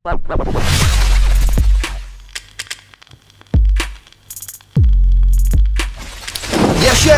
Yes,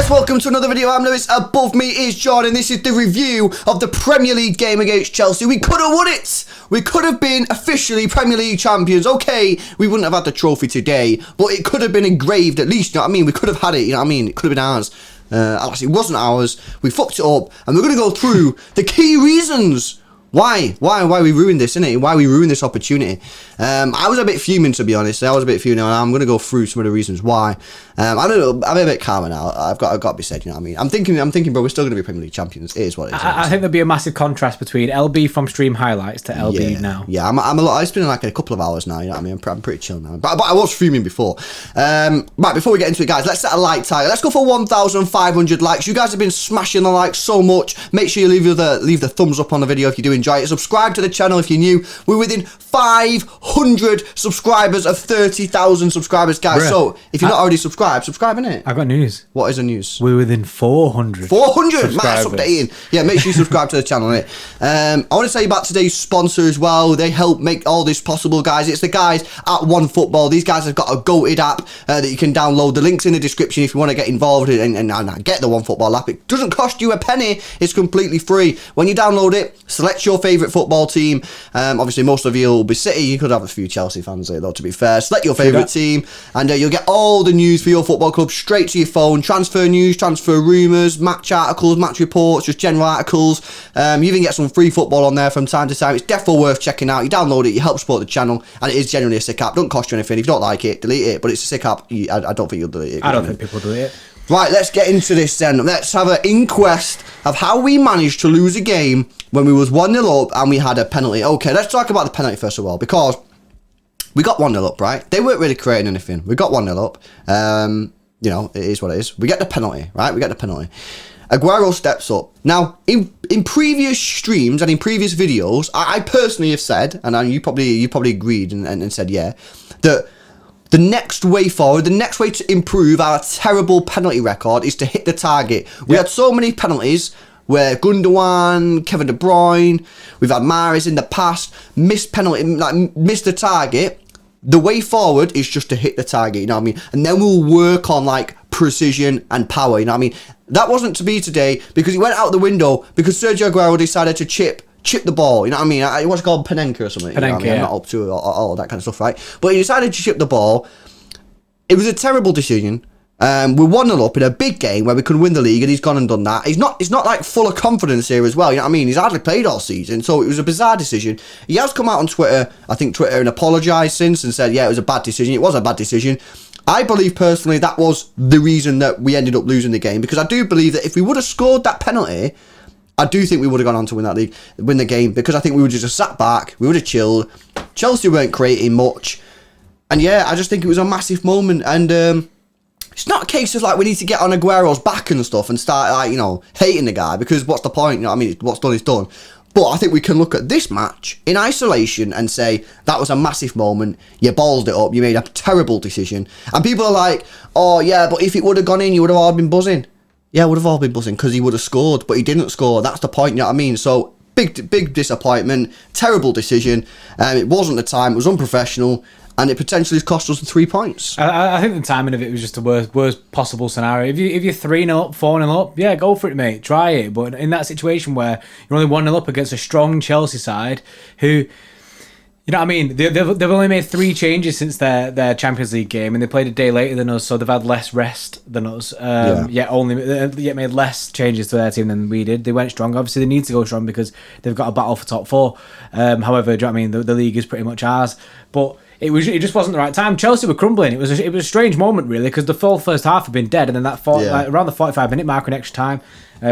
welcome to another video. I'm Lewis. Above me is Jordan. This is the review of the Premier League game against Chelsea. We could have won it. We could have been officially Premier League champions. Okay, we wouldn't have had the trophy today, but it could have been engraved at least, you know what I mean? We could have had it, you know what I mean? It could have been ours. Actually, it wasn't ours. We fucked it up, and we're going to go through the key reasons why we ruined this, innit? Why we ruined this opportunity. I was a bit fuming, to be honest. I was a bit fuming, and I'm going to go through some of the reasons why. I don't know, I'm a bit calmer now. I've got to be said, you know what I mean? I'm thinking, bro, we're still going to be Premier League champions. It is what it is. I think there'll be a massive contrast between LB from stream highlights to LB now. Yeah, I'm a lot. It's been like a couple of hours now, you know what I mean? I'm pretty chill now. But I was fuming before. Right, before we get into it, guys, let's set a like target. Let's go for 1,500 likes. You guys have been smashing the likes so much. Make sure you leave the thumbs up on the video if you do enjoy it. Subscribe to the channel if you're new. We're within 500 subscribers of 30,000 subscribers, guys. Bruh, so if you're not already subscribe, innit? I've got news. What is the news? We're within 400. 400? Man, that's updating. Yeah, make sure you subscribe to the channel, innit? I want to tell you about today's sponsor as well. They help make all this possible, guys. It's the guys at OneFootball. These guys have got a goated app that you can download. The link's in the description if you want to get involved and get the OneFootball app. It doesn't cost you a penny. It's completely free. When you download it, select your favourite football team. Obviously, most of you will be City. You could have a few Chelsea fans there, though, to be fair. Select your favourite team, and you'll get all the news for your football club straight to your phone. Transfer news, transfer rumours, match articles, match reports, just general articles. You even get some free football on there from time to time. It's definitely worth checking out. You download it, you help support the channel, and it is generally a sick app. Don't cost you anything. If you don't like it, delete it. But it's a sick app. I don't think you'll delete it. I don't think people delete it. Right, let's get into this then. Let's have an inquest of how we managed to lose a game when we was 1-0 up and we had a penalty. Okay, let's talk about the penalty first of all, because we got 1-0 up, right? They weren't really creating anything. We got 1-0 up. You know, it is what it is. We get the penalty, right? We get the penalty. Aguero steps up. Now, in previous streams and in previous videos, I personally have said, and you probably agreed and said, yeah, that the next way forward, the next way to improve our terrible penalty record is to hit the target. We had so many penalties where Gundogan, Kevin De Bruyne, we've had Mahrez in the past, missed the target. The way forward is just to hit the target, you know what I mean? And then we'll work on like precision and power, you know what I mean? That wasn't to be today because he went out the window because Sergio Aguero decided to chip the ball, you know what I mean? What's it called? Panenka or something. Panenka, you know what I mean? I'm not up to all that kind of stuff, right? But he decided to chip the ball. It was a terrible decision. We're 1-0 up in a big game where we could win the league, and he's gone and done that. He's not like full of confidence here as well, you know what I mean? He's hardly played all season, so it was a bizarre decision. He has come out on Twitter, and apologised since and said, yeah, it was a bad decision. It was a bad decision. I believe personally that was the reason that we ended up losing the game, because I do believe that if we would have scored that penalty, I do think we would have gone on to win the game, because I think we would have just sat back, we would have chilled. Chelsea weren't creating much, and yeah, I just think it was a massive moment. And it's not a case of like we need to get on Aguero's back and stuff and start like, you know, hating the guy, because what's the point? You know what I mean? What's done is done. But I think we can look at this match in isolation and say that was a massive moment. You ballsed it up. You made a terrible decision. And people are like, oh yeah, but if it would have gone in, you would have all been buzzing. Yeah, would have all been buzzing because he would have scored, but he didn't score. That's the point, you know what I mean? So big disappointment, terrible decision. It wasn't the time. It was unprofessional. And it potentially has cost us the 3 points. I think the timing of it was just the worst possible scenario. If you're 3-0 up, 4-0 up, yeah, go for it, mate. Try it. But in that situation where you're only 1-0 up against a strong Chelsea side who, you know what I mean? They've only made 3 changes since their Champions League game, and they played a day later than us, so they've had less rest than us. Yet made less changes to their team than we did. They went strong. Obviously, they need to go strong because they've got a battle for top 4. However, do you know what I mean? The league is pretty much ours. But it just wasn't the right time. Chelsea were crumbling. It was a strange moment, really, because the full first half had been dead, and then around the 45-minute mark in extra time,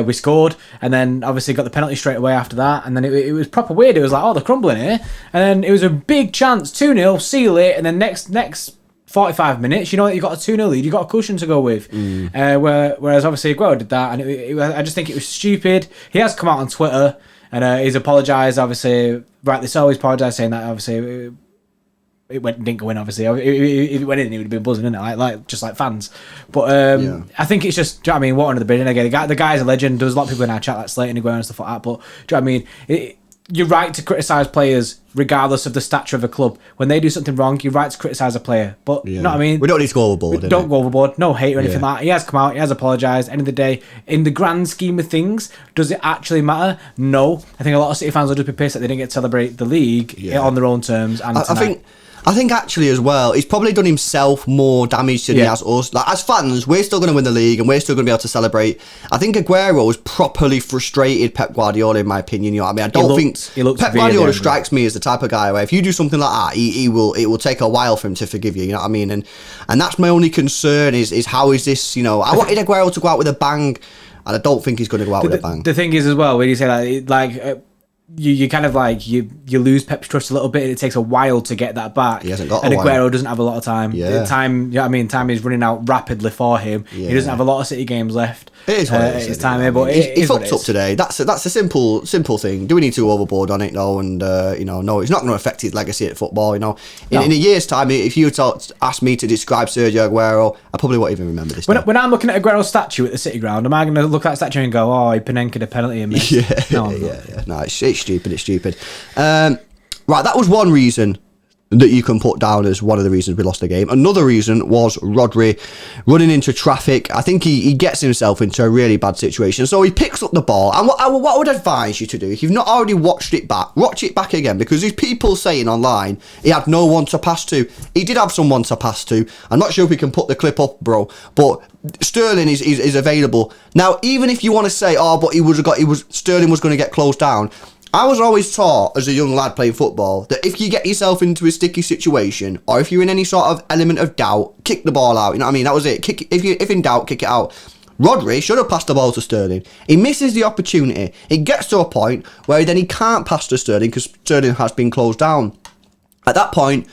we scored, and then obviously got the penalty straight away after that, and then it was proper weird. It was like, oh, they're crumbling here, and then it was a big chance, 2-0, seal it, and then next 45 minutes, you know, you got a 2-0 lead, you got a cushion to go with. Whereas obviously Aguero did that, and I just think it was stupid. He has come out on Twitter and he's apologised, obviously, rightly so. He's apologised, saying that obviously it didn't go in, obviously. If it went in, it would have been buzzing, isn't it? Like just like fans. But I think it's just, do you know what I mean, what under the bin. And again, the guy's a legend. There was a lot of people in our chat like slating Aguero and stuff like that. But do you know what I mean? you're right to criticise players regardless of the stature of a club. When they do something wrong, you're right to criticise a player. But you know what I mean? We don't need to go overboard. Don't go overboard. No hate or anything like that. He has come out, he has apologised. End of the day, in the grand scheme of things, does it actually matter? No. I think a lot of City fans will just be pissed that they didn't get to celebrate the league on their own terms. And I think actually as well, he's probably done himself more damage than he has us. Like, as fans, we're still going to win the league and we're still going to be able to celebrate. I think Aguero has properly frustrated Pep Guardiola, in my opinion. You know what I mean? I don't think Pep Guardiola strikes me as the type of guy where if you do something like that, it will take a while for him to forgive you. You know what I mean? And that's my only concern is how is this? You know, I wanted Aguero to go out with a bang, and I don't think he's going to go out with a bang. The thing is as well, when you say that, you kind of like you lose Pep's trust a little bit, and it takes a while to get that back. He hasn't got and a Aguero while. Doesn't have a lot of time. Time, you know what I mean? Time is running out rapidly for him. He doesn't have a lot of City games left. It is what it is. It's time here, but he fucked up today. That's a simple thing. Do we need to go overboard on it? No, and no, it's not going to affect his legacy at football. You know, in a year's time, if you asked me to describe Sergio Aguero, I probably won't even remember this. When I'm looking at Aguero's statue at the City ground, am I going to look at that statue and go, "Oh, he Panenka a penalty and missed"? No, it's stupid. It's stupid. Right, that was one reason that you can put down as one of the reasons we lost the game. Another reason was Rodri running into traffic. I think he gets himself into a really bad situation. So he picks up the ball. And what I would advise you to do, if you've not already watched it back, watch it back again, because there's people saying online he had no one to pass to. He did have someone to pass to. I'm not sure if we can put the clip up, bro, but Sterling is available. Now, even if you want to say, but Sterling was going to get closed down, I was always taught as a young lad playing football that if you get yourself into a sticky situation, or if you're in any sort of element of doubt, kick the ball out. You know what I mean? That was it. If in doubt, kick it out. Rodri should have passed the ball to Sterling. He misses the opportunity. It gets to a point where then he can't pass to Sterling because Sterling has been closed down. At that point,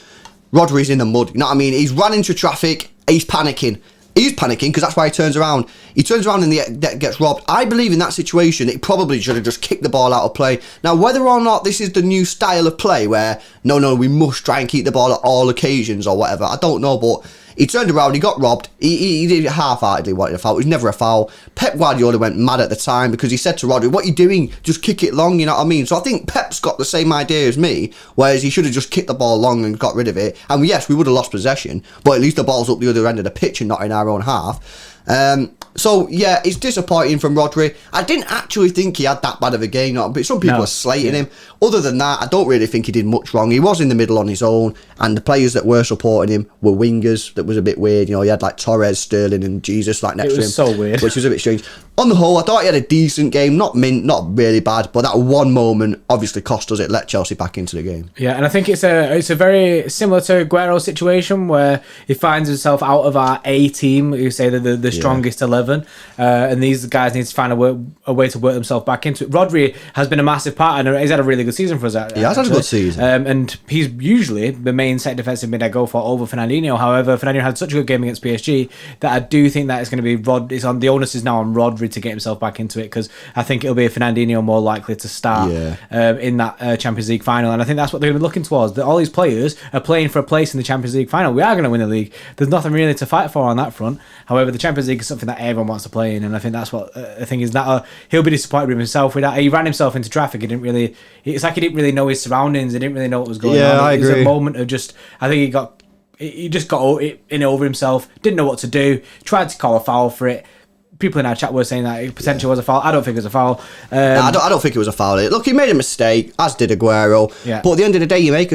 Rodri's in the mud. You know what I mean? He's run into traffic. He's panicking. He's panicking because that's why he turns around. He turns around and gets robbed. I believe in that situation, it probably should have just kicked the ball out of play. Now, whether or not this is the new style of play where, no, we must try and keep the ball at all occasions or whatever, I don't know, but he turned around, he got robbed. He did half-heartedly wanted a foul. It was never a foul. Pep Guardiola went mad at the time because he said to Rodri, what are you doing? Just kick it long, you know what I mean? So I think Pep's got the same idea as me, whereas he should have just kicked the ball long and got rid of it. And yes, we would have lost possession, but at least the ball's up the other end of the pitch and not in our own half. So yeah, it's disappointing from Rodri. I didn't actually think he had that bad of a game, but some people are slating him. Other than that, I don't really think he did much wrong. He was in the middle on his own, and the players that were supporting him were wingers. That was a bit weird. You know, he had like Torres, Sterling, and Jesus like next to him. It was so weird, which was a bit strange. On the whole, I thought he had a decent game. Not really bad, but that one moment obviously cost us. It let Chelsea back into the game. Yeah, and I think it's a very similar to Aguero's situation where he finds himself out of our A team. You say the strongest 11, and these guys need to find a way to work themselves back into it. Rodri has been a massive part, and he's had a really good season for us. He has had a good season, and he's usually the main set defensive mid I go for over Fernandinho. However, Fernandinho had such a good game against PSG that I do think that it's going to be the onus is now on Rodri to get himself back into it, because I think it'll be a Fernandinho more likely to start in that Champions League final, and I think that's what they're going to be looking towards. That all these players are playing for a place in the Champions League final. We are going to win the league. There's nothing really to fight for on that front. However, the Champions League is something that everyone wants to play in, and I think that's what the thing is. That he'll be disappointed with himself with that. He ran himself into traffic. It's like he didn't really know his surroundings. He didn't really know what was going on. I agree. It was a moment of just, I think he just got in over himself. Didn't know what to do. Tried to call a foul for it. People in our chat were saying that it potentially was a foul. I don't think it was a foul. I don't think it was a foul. Look, he made a mistake, as did Aguero. Yeah. But at the end of the day, you make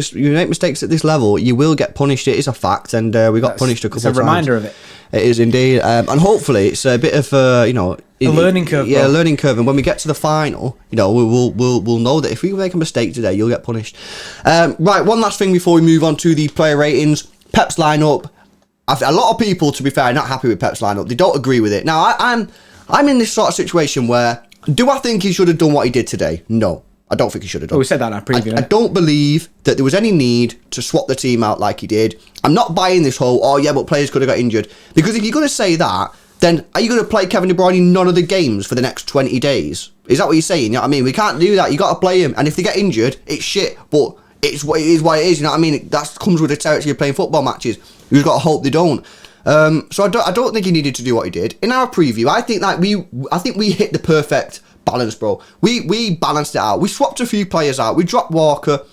mistakes at this level, you will get punished. It is a fact, and we got punished a couple of times. It's a reminder of it. It is indeed, and hopefully it's a bit of a learning curve. Yeah, a learning curve. And when we get to the final, we'll know that if we make a mistake today, you'll get punished. Right, one last thing before we move on to the player ratings. Pep's lineup. A lot of people, to be fair, are not happy with Pep's lineup. They don't agree with it. Now, I'm in this sort of situation where, do I think he should have done what he did today? No, I don't think he should have done. We said that in our preview. I don't believe that there was any need to swap the team out like he did. I'm not buying this whole, but players could have got injured. Because if you're going to say that, then are you going to play Kevin De Bruyne in none of the games for the next 20 days? Is that what you're saying? You know what I mean? We can't do that. You got to play him. And if they get injured, it's shit. But it's what it is, you know what I mean? That comes with the territory of playing football matches. You've got to hope they don't. So I don't think he needed to do what he did. In our preview, I think we hit the perfect balance, bro. We balanced it out. We swapped a few players out. We dropped Walker,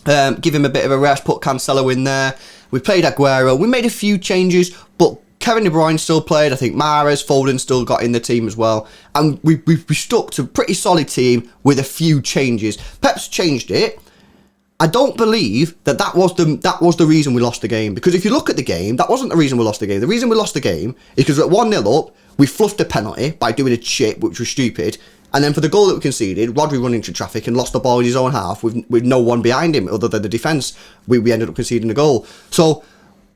give him a bit of a rest, put Cancelo in there. We played Aguero. We made a few changes, but Kevin De Bruyne still played. I think Mahrez, Foden still got in the team as well. And we stuck to a pretty solid team with a few changes. Pep's changed it. I don't believe that was the reason we lost the game. Because if you look at the game, that wasn't the reason we lost the game. The reason we lost the game is because we're at 1-0 up, we fluffed a penalty by doing a chip, which was stupid. And then for the goal that we conceded, Rodri run into traffic and lost the ball in his own half with no one behind him other than the defence. We ended up conceding the goal. So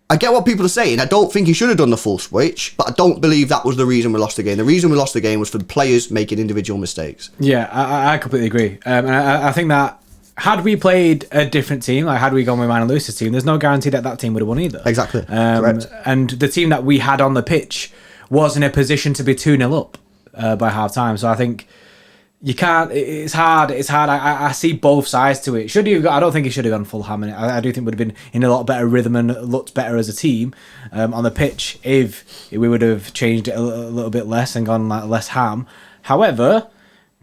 I get what people are saying. I don't think he should have done the full switch, but I don't believe that was the reason we lost the game. The reason we lost the game was for the players making individual mistakes. Yeah, I completely agree. And I think that had we played a different team, like had we gone with Ryan Lewis's team, there's no guarantee that team would have won either. Exactly. Correct. And the team that we had on the pitch was in a position to be 2-0 up by half time. So I think you can't. It's hard. I see both sides to it. Should he? I don't think he should have gone full ham in it. I do think would have been in a lot better rhythm and looked better as a team on the pitch if we would have changed it a little bit less and gone like less ham. However,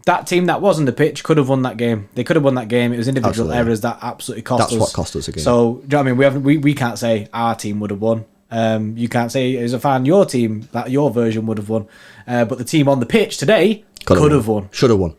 that team that was on the pitch could have won that game. They could have won that game. It was individual errors that absolutely cost us. That's what cost us a game. So, do you know what I mean? We can't say our team would have won. You can't say as a fan your team that your version would have won. But the team on the pitch today could have won. Should have won.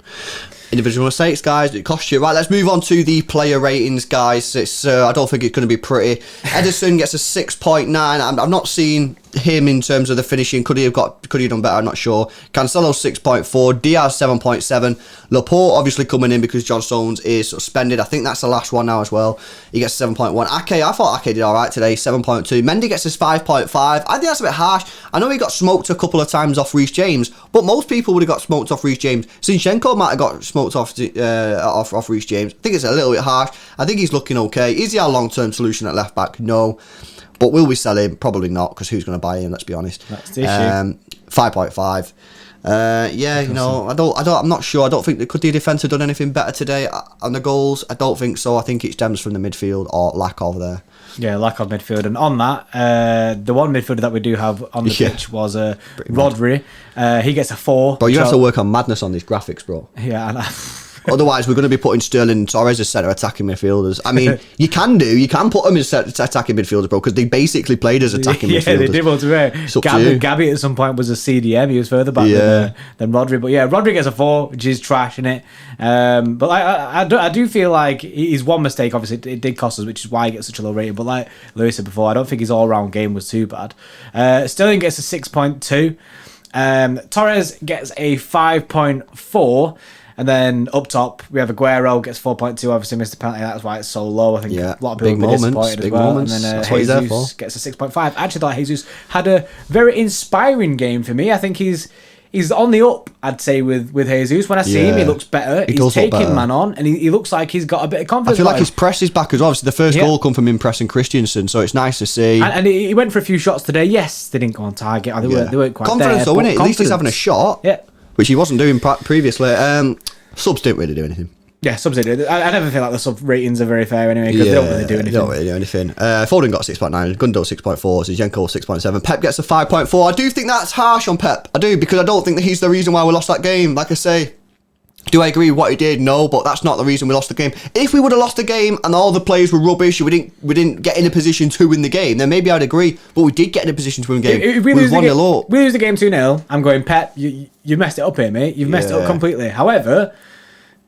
Individual mistakes, guys. It cost you. Right, let's move on to the player ratings, guys. It's I don't think it's going to be pretty. Ederson gets a 6.9. I'm not seeing him in terms of the finishing. Could he have done better? I'm not sure. Cancelo 6.4. Diaz 7.7. Laporte obviously coming in because John Stones is suspended. I think that's the last one now as well. He gets 7.1. Ake, I thought Ake did all right today. 7.2. Mendy gets his 5.5. I think that's a bit harsh. I know he got smoked a couple of times off Reece James, but most people would have got smoked off Reece James. Zinchenko might have got smoked off Reece James. I think it's a little bit harsh. I think he's looking okay. Is he our long-term solution at left back? No. But will we sell him? Probably not, because who's going to buy him? Let's be honest. That's the issue. 5.5. I'm not sure. I don't think could the defence have done anything better today on the goals. I don't think so. I think it stems from the midfield or lack of there. Yeah, lack of midfield. And on that, the one midfielder that we do have on the pitch was Rodri. He gets a 4. Bro, you have to work on madness on these graphics, bro. Yeah, I know. Otherwise, we're going to be putting Sterling and Torres as centre attacking midfielders. I mean, you can put them as attacking midfielders, bro, because they basically played as attacking midfielders. Yeah, they did. Well, to Gabby at some point was a CDM. He was further back than Rodri. But yeah, Rodri gets a 4, which is trash, innit? But I do feel like his one mistake, obviously, it did cost us, which is why he gets such a low rating. But like Lewis said before, I don't think his all-round game was too bad. Sterling gets a 6.2. Torres gets a 5.4. And then up top, we have Aguero, gets 4.2, obviously missed a penalty, that's why it's so low. I think a lot of people will be disappointed as well. And then Jesus gets a 6.5. I actually thought Jesus had a very inspiring game for me. I think he's on the up, I'd say, with Jesus. When I see him, he looks better. He's taking man on, and he looks like he's got a bit of confidence. I feel like his press is back as well. Obviously, the first goal come from him pressing Christensen, so it's nice to see. And he went for a few shots today. Yes, they didn't go on target. They weren't quite confidence, there. Though, innit? At least he's having a shot. Yeah. Which he wasn't doing previously. Subs didn't really do anything. Yeah, subs did. I never feel like the sub ratings are very fair anyway, because they don't really do anything. They don't really do anything. Foden got 6.9, Gundo 6.4, Zinchenko 6.7. Pep gets a 5.4. I do think that's harsh on Pep. I do, because I don't think that he's the reason why we lost that game. Like I say, do I agree with what he did? No, but that's not the reason we lost the game. If we would have lost the game and all the players were rubbish, we didn't get in a position to win the game, then maybe I'd agree. But we did get in a position to win the game. If we lose the game 2-0, I'm going, Pep, you messed it up here, mate. You've messed it up completely. However,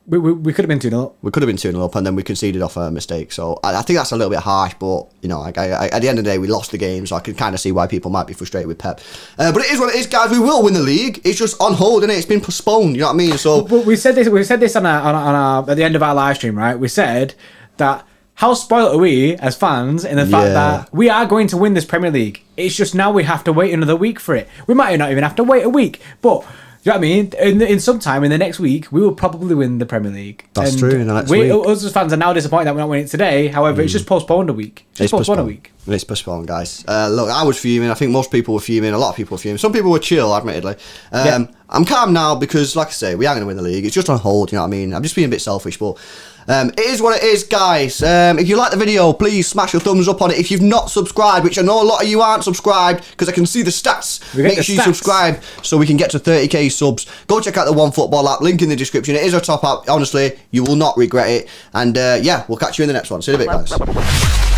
we could have been 2-0 up. We could have been 2-0 up, and then we conceded off a mistake. So I think that's a little bit harsh, but you know, at the end of the day, we lost the game, so I can kind of see why people might be frustrated with Pep. But it is what it is, guys. We will win the league. It's just on hold, isn't it? It's been postponed. You know what I mean? So but we said this on our at the end of our live stream, right? We said that how spoiled are we as fans in the fact that we are going to win this Premier League. It's just now we have to wait another week for it. We might not even have to wait a week, but. Do you know what I mean? In some time in the next week, we will probably win the Premier League. That's true. In the next week, us as fans are now disappointed that we're not winning it today. However, it's just postponed a week. It's postponed, guys. Look, I was fuming. I think most people were fuming. A lot of people were fuming. Some people were chill, admittedly. I'm calm now because, like I say, we aren't going to win the league. It's just on hold, you know what I mean? I'm just being a bit selfish, but it is what it is, guys. If you like the video, please smash a thumbs up on it. If you've not subscribed, which I know a lot of you aren't subscribed, because I can see the stats, make sure you subscribe so we can get to 30k subs. Go check out the OneFootball app, link in the description. It is a top app. Honestly, you will not regret it. And yeah, we'll catch you in the next one. See you in a bit, guys.